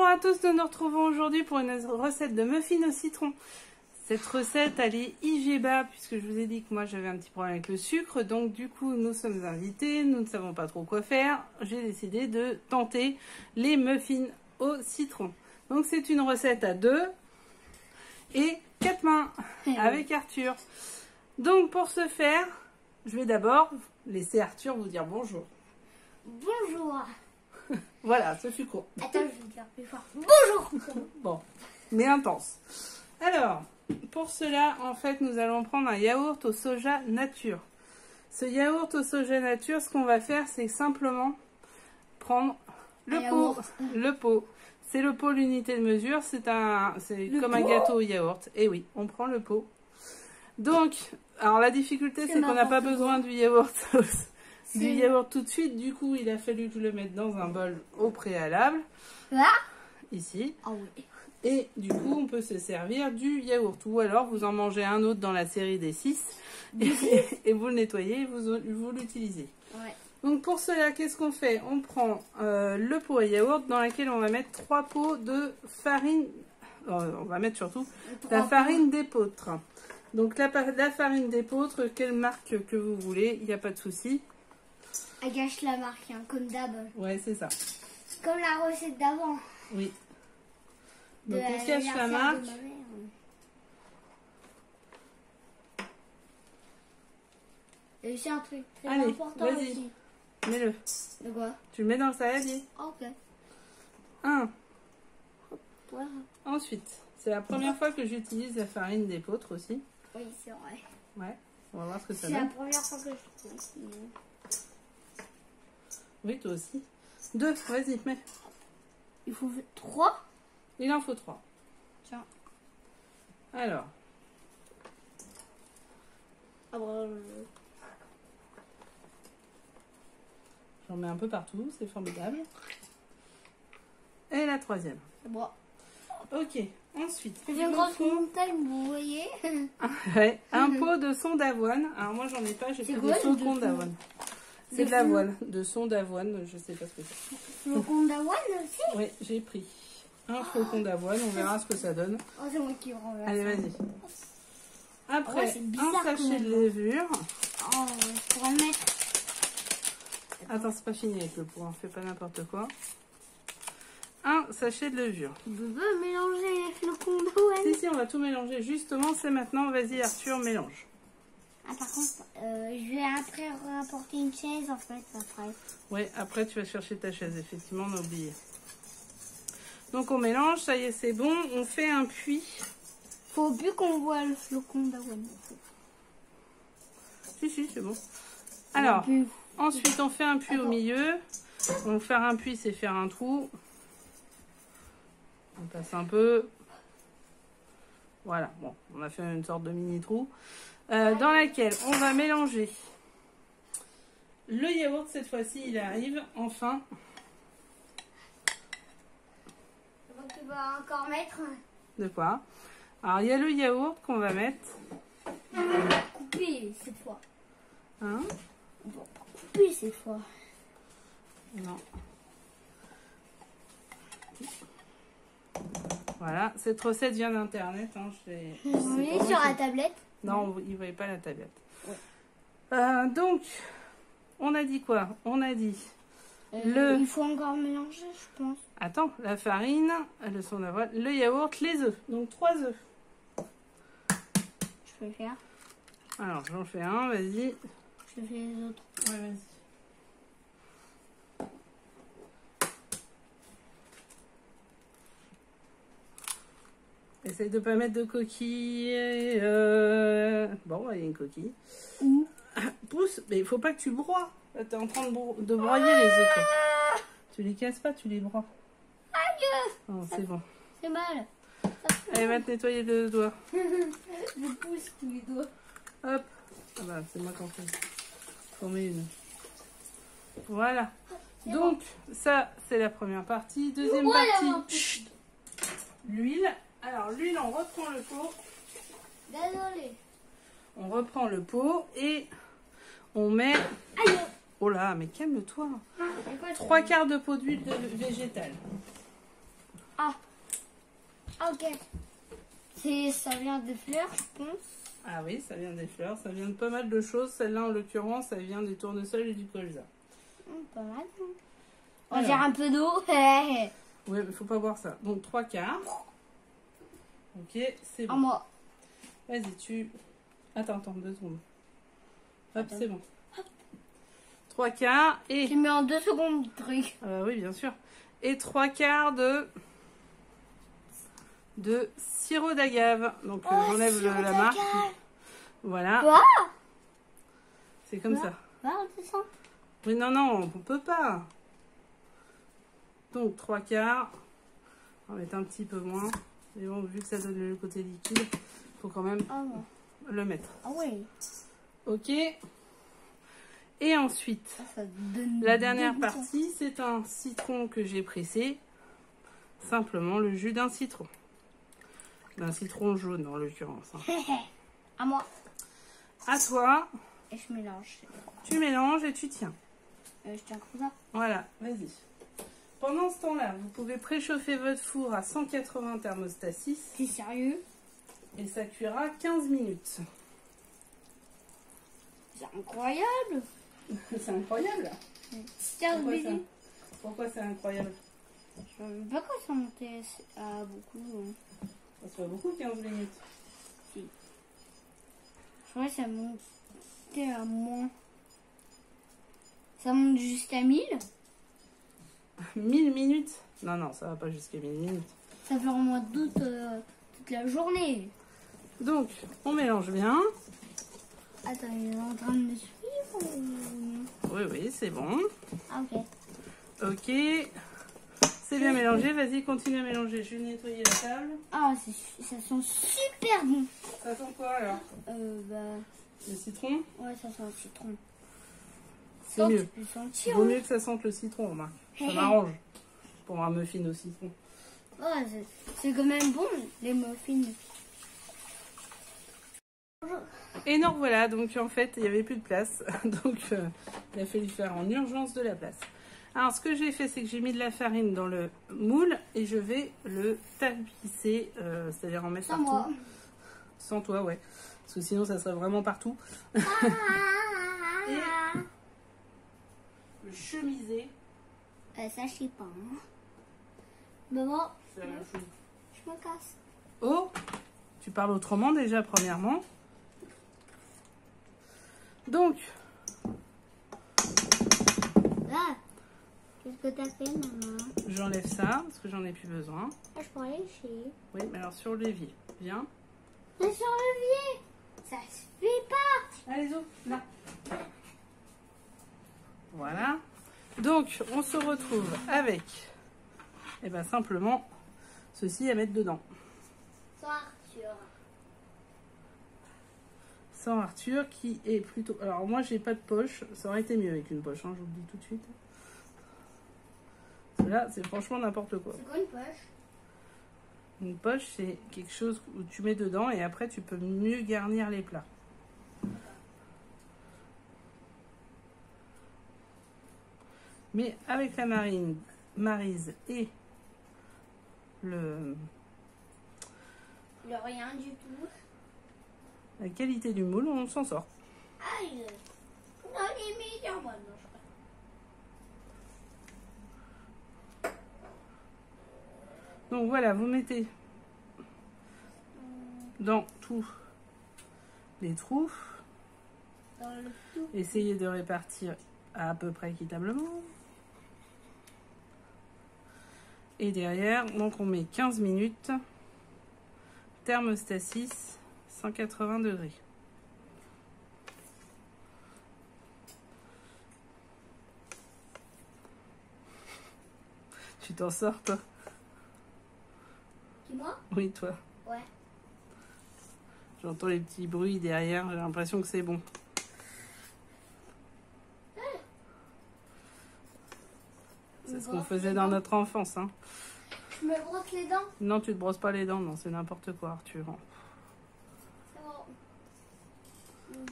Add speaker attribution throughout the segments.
Speaker 1: Bonjour à tous, nous nous retrouvons aujourd'hui pour une recette de muffins au citron. Cette recette, elle est IGBA puisque je vous ai dit que moi j'avais un petit problème avec le sucre. Donc du coup, nous sommes invités, nous ne savons pas trop quoi faire. J'ai décidé de tenter les muffins au citron. Donc c'est une recette à 2 et 4 mains avec Arthur. Donc pour ce faire, je vais d'abord laisser Arthur vous dire bonjour.
Speaker 2: Bonjour.
Speaker 1: Voilà, ce fut court.
Speaker 2: Attends, je vais dire plus fort. Bonjour.
Speaker 1: Bon, mais intense. Alors, pour cela, en fait, nous allons prendre un yaourt au soja nature. Ce yaourt au soja nature, ce qu'on va faire, c'est simplement prendre le pot. Le pot. C'est le pot, l'unité de mesure. C'est comme un gâteau au yaourt. Et oui, on prend le pot. Donc, alors la difficulté, c'est qu'on n'a pas besoin du yaourt. Du yaourt tout de suite, du coup il a fallu que je le mette dans un bol au préalable,
Speaker 2: là
Speaker 1: ici,
Speaker 2: oh oui.
Speaker 1: Et du coup on peut se servir du yaourt, ou alors vous en mangez un autre dans la série des 6 et vous le nettoyez et vous l'utilisez. Ouais. Donc pour cela, qu'est-ce qu'on fait? On prend le pot à yaourt dans lequel on va mettre 3 pots de farine, on va mettre surtout la farine d'épeautre. Donc la farine d'épeautre, quelle marque que vous voulez, il n'y a pas de souci.
Speaker 2: Elle gâche la marque, hein, comme d'hab.
Speaker 1: Ouais, c'est ça.
Speaker 2: Comme la recette d'avant.
Speaker 1: Oui. Donc on cache la marque.
Speaker 2: Et c'est un truc très important aussi.
Speaker 1: Mets-le.
Speaker 2: De quoi?
Speaker 1: Tu le mets dans le saladier.
Speaker 2: Ok.
Speaker 1: 1.
Speaker 2: Voilà.
Speaker 1: Ensuite, c'est la première fois que j'utilise la farine d'épeautre aussi.
Speaker 2: Oui, c'est vrai.
Speaker 1: Ouais. On va voir ce que ça donne.
Speaker 2: C'est la première fois que je fais ici.
Speaker 1: Oui, toi aussi. 2, vas-y, mets.
Speaker 2: Il faut 3.
Speaker 1: Il en faut 3.
Speaker 2: Tiens.
Speaker 1: Alors.
Speaker 2: Ah bon,
Speaker 1: j'en mets un peu partout, c'est formidable. Et la 3e.
Speaker 2: Bon.
Speaker 1: Ok, ensuite.
Speaker 2: C'est une grosse montagne, vous voyez.
Speaker 1: Ouais, un pot de son d'avoine. Alors moi, j'en ai pas, j'ai pris des flocons d'avoine. C'est de l'avoine, de son d'avoine, je sais pas ce que c'est.
Speaker 2: Flocon d'avoine aussi?
Speaker 1: Oui, j'ai pris un flocon d'avoine, on verra ce que ça donne.
Speaker 2: Oh, c'est moi qui renverse.
Speaker 1: Allez, vas-y. Après,
Speaker 2: bizarre,
Speaker 1: un sachet de levure.
Speaker 2: Oh, je pourrais le mettre.
Speaker 1: Attends, c'est pas fini avec le pot, on fait pas n'importe quoi. Un sachet de levure.
Speaker 2: Tu veux mélanger les flocons d'avoine?
Speaker 1: Si, on va tout mélanger. Justement, c'est maintenant. Vas-y, Arthur, mélange.
Speaker 2: Ah, par contre, je vais après rapporter une chaise, en fait, après.
Speaker 1: Oui, après, tu vas chercher ta chaise. Effectivement, on a oublié. Donc, on mélange. Ça y est, c'est bon. On fait un puits.
Speaker 2: Faut plus qu'on voit le flocon d'avoine.
Speaker 1: Si, c'est bon. Alors, ensuite, on fait un puits au milieu. Donc, faire un puits, c'est faire un trou. On passe un peu. Voilà, bon, on a fait une sorte de mini trou. Dans laquelle on va mélanger le yaourt. Cette fois-ci, il arrive, enfin.
Speaker 2: Donc, tu vas encore mettre.
Speaker 1: De quoi? Alors, il y a le yaourt qu'on va mettre.
Speaker 2: On va couper cette fois.
Speaker 1: Hein?
Speaker 2: On va pas couper cette fois.
Speaker 1: Non. Voilà, cette recette vient d'internet. Hein,
Speaker 2: oui, sur la tablette.
Speaker 1: Non, il ne voyait pas la tablette. Ouais. Donc, on a dit quoi? On a dit
Speaker 2: il faut encore mélanger, je pense.
Speaker 1: Attends, la farine, le son d'avoine, le yaourt, les œufs. Donc 3 œufs.
Speaker 2: Je peux le faire.
Speaker 1: Alors, j'en fais un, vas-y.
Speaker 2: Je fais les autres.
Speaker 1: Ouais, vas-y. Essaye de pas mettre de coquille. Bon, il y a une coquille.
Speaker 2: Où?
Speaker 1: Pousse, mais il faut pas que tu broies. Là, t'es en train de broyer les œufs. Quoi. Tu les casses pas, tu les broies.
Speaker 2: Aïe!
Speaker 1: Oh, c'est bon.
Speaker 2: C'est mal.
Speaker 1: Allez, va te nettoyer les doigts.
Speaker 2: Je pousse tous les doigts.
Speaker 1: Hop. Ah bah, c'est moi qui en fais. J'en mets une. Voilà. Donc, bon. Ça, c'est la première partie. Deuxième partie. L'huile. Alors, l'huile, on reprend le pot.
Speaker 2: Désolée.
Speaker 1: On reprend le pot et on met...
Speaker 2: Aïe.
Speaker 1: Oh là, mais calme-toi. 3 quarts de pot d'huile végétale.
Speaker 2: Ah, ok. Ça vient des fleurs, je pense.
Speaker 1: Ah oui, ça vient des fleurs, ça vient de pas mal de choses. Celle-là, en l'occurrence, ça vient des tournesols et du colza.
Speaker 2: Pas mal. On dirait un peu d'eau. Ouais,
Speaker 1: Oui, mais faut pas boire ça. Donc, 3/4. Ok, c'est bon.
Speaker 2: moi.
Speaker 1: Vas-y, tu... Attends, 2 secondes. Hop, c'est bon. 3/4 et...
Speaker 2: Tu mets en 2 secondes le truc.
Speaker 1: oui, bien sûr. Et 3/4 de sirop d'agave. Donc, j'enlève la marque. Voilà.
Speaker 2: Quoi?
Speaker 1: C'est comme ça.
Speaker 2: Va, on descend.
Speaker 1: Oui, non, on peut pas. Donc, 3/4. On va mettre un petit peu moins. Mais bon, vu que ça donne le côté liquide, il faut quand même le mettre.
Speaker 2: Ah oui.
Speaker 1: Ok. Et ensuite,
Speaker 2: Ça donne
Speaker 1: la dernière partie, c'est un citron que j'ai pressé. Simplement le jus d'un citron. D'un citron jaune en l'occurrence.
Speaker 2: À moi.
Speaker 1: À toi.
Speaker 2: Et je mélange.
Speaker 1: Tu mélanges et tu tiens.
Speaker 2: Je tiens comme ça.
Speaker 1: Voilà, vas-y. Pendant ce temps-là, vous pouvez préchauffer votre four à 180 thermostat 6.
Speaker 2: C'est sérieux?
Speaker 1: Et ça cuira 15 minutes.
Speaker 2: C'est incroyable.
Speaker 1: C'est incroyable. Pourquoi c'est incroyable?
Speaker 2: Je ne sais pas quand ça montait à beaucoup.
Speaker 1: Ça se fait beaucoup 15 minutes.
Speaker 2: Si. Je crois que ça montait à moins. Ça monte jusqu'à 1000?
Speaker 1: 1000 minutes? Non, ça va pas jusqu'à 1000 minutes.
Speaker 2: Ça fait au mois d'août toute la journée.
Speaker 1: Donc, on mélange bien.
Speaker 2: Attends, il est en train de me suivre ou...
Speaker 1: Oui, c'est bon.
Speaker 2: Ah, ok.
Speaker 1: Ok. C'est bien mélangé. Vas-y, continue à mélanger. Je vais nettoyer la table.
Speaker 2: Ah, ça sent super bon.
Speaker 1: Ça sent quoi alors? Le citron?
Speaker 2: Ouais, ça sent le citron.
Speaker 1: C'est mieux.
Speaker 2: Sentir,
Speaker 1: Vaut mieux que ça sente le citron, remarque. Ça m'arrange. Pour un muffin au citron.
Speaker 2: Ouais, c'est quand même bon, les muffins.
Speaker 1: Et donc voilà, donc en fait, il n'y avait plus de place. Donc, il a fallu faire en urgence de la place. Alors, ce que j'ai fait, c'est que j'ai mis de la farine dans le moule et je vais le tapisser, c'est-à-dire en mettre
Speaker 2: Sans
Speaker 1: partout.
Speaker 2: moi.
Speaker 1: Sans toi, ouais. Parce que sinon, ça serait vraiment partout. Et le chemiser.
Speaker 2: Ça, je sais pas. Hein. Maman,
Speaker 1: C'est la même chose.
Speaker 2: je me casse.
Speaker 1: Oh, tu parles autrement déjà, premièrement. Donc,
Speaker 2: Ah, qu'est-ce que t'as fait, maman?
Speaker 1: j'enlève ça, parce que j'en ai plus besoin.
Speaker 2: Ah, je peux aller chez...
Speaker 1: Oui, mais alors sur le levier. Viens.
Speaker 2: Mais sur le levier, ça se fait pas.
Speaker 1: Allez, zo, là. Voilà. Donc, on se retrouve avec, simplement, ceci à mettre dedans.
Speaker 2: Sans Arthur.
Speaker 1: Sans Arthur, qui est plutôt... Alors, moi, j'ai pas de poche. Ça aurait été mieux avec une poche, hein, je vous le dis tout de suite. Parce que là, c'est franchement n'importe quoi.
Speaker 2: C'est quoi une poche?
Speaker 1: Une poche, c'est quelque chose où tu mets dedans et après, tu peux mieux garnir les plats. Mais avec la maryse et
Speaker 2: Le rien du tout.
Speaker 1: la qualité du moule, on s'en sort.
Speaker 2: Aïe. Non, il est meilleur, moi, non, je crois.
Speaker 1: Donc voilà, vous mettez dans tous les trous.
Speaker 2: Dans le tout.
Speaker 1: Essayez de répartir à peu près équitablement. Et derrière, donc on met 15 minutes. Thermostat 6, 180 degrés. Tu t'en sors, toi?
Speaker 2: Qui, moi?
Speaker 1: Oui, toi.
Speaker 2: Ouais.
Speaker 1: J'entends les petits bruits derrière, j'ai l'impression que c'est bon. C'est ce qu'on faisait dans notre enfance, hein.
Speaker 2: Je me brosse les dents.
Speaker 1: Non, tu te brosses pas les dents, non, c'est n'importe quoi, Arthur.
Speaker 2: C'est bon.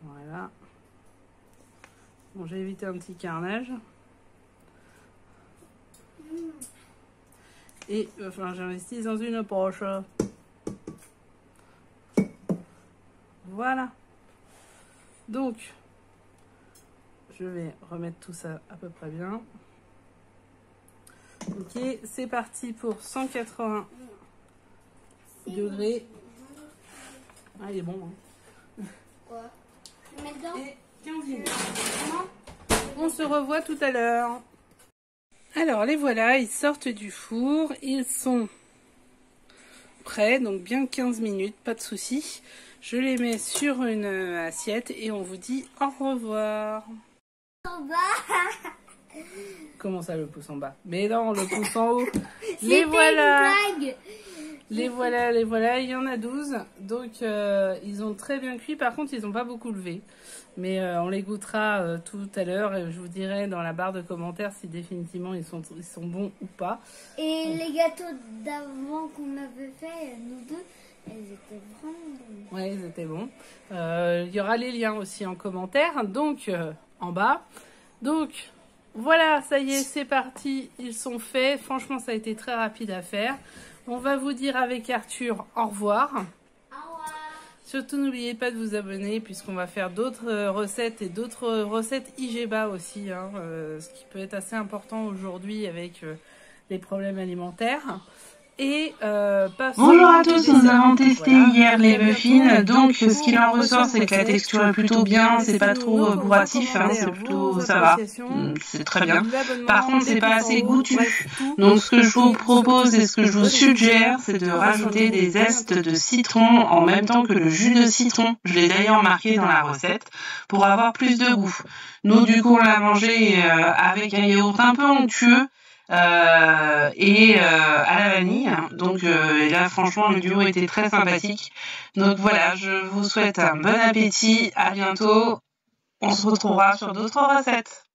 Speaker 1: Voilà. Bon, j'ai évité un petit carnage. Et enfin, j'investis dans une poche. Voilà. Donc, je vais remettre tout ça à peu près bien. Ok, c'est parti pour 180 degrés. Ah, il est bon. Hein.
Speaker 2: Quoi? Je mets dedans?
Speaker 1: Et 15 minutes. On se revoit tout à l'heure. Alors, les voilà, ils sortent du four. Ils sont prêts, donc bien 15 minutes, pas de souci. Je les mets sur une assiette et on vous dit au revoir.
Speaker 2: En bas.
Speaker 1: Comment ça, le pouce en bas? Mais non, le pouce en haut. Les
Speaker 2: C'était
Speaker 1: voilà.
Speaker 2: une blague.
Speaker 1: Les voilà, il y en a 12. Donc, ils ont très bien cuit. Par contre, ils n'ont pas beaucoup levé. Mais on les goûtera tout à l'heure et je vous dirai dans la barre de commentaires si définitivement ils sont bons ou pas.
Speaker 2: Et les gâteaux d'avant qu'on avait fait, nous deux, ils étaient vraiment bons.
Speaker 1: Ouais, ils étaient bons. Il y aura les liens aussi en commentaire, donc en bas. Donc, voilà, ça y est, c'est parti. Ils sont faits. Franchement, ça a été très rapide à faire. On va vous dire avec Arthur au revoir. Surtout, n'oubliez pas de vous abonner puisqu'on va faire d'autres recettes et d'autres recettes IGBA aussi, hein, ce qui peut être assez important aujourd'hui avec les problèmes alimentaires. Et
Speaker 3: bonjour à tous, nous avons testé hier les muffins, donc ce qu'il en ressort c'est que la texture est plutôt bien, c'est pas trop bourratif, hein, c'est plutôt, ça va, c'est très bien. Par contre c'est pas assez goûtu, donc ce que je vous propose et ce que je vous suggère c'est de rajouter des zestes de citron en même temps que le jus de citron, je l'ai d'ailleurs marqué dans la recette, pour avoir plus de goût. Nous du coup on l'a mangé avec un yaourt un peu onctueux, à la vanille, donc là franchement le duo était très sympathique, donc voilà, je vous souhaite un bon appétit, à bientôt, on se retrouvera sur d'autres recettes.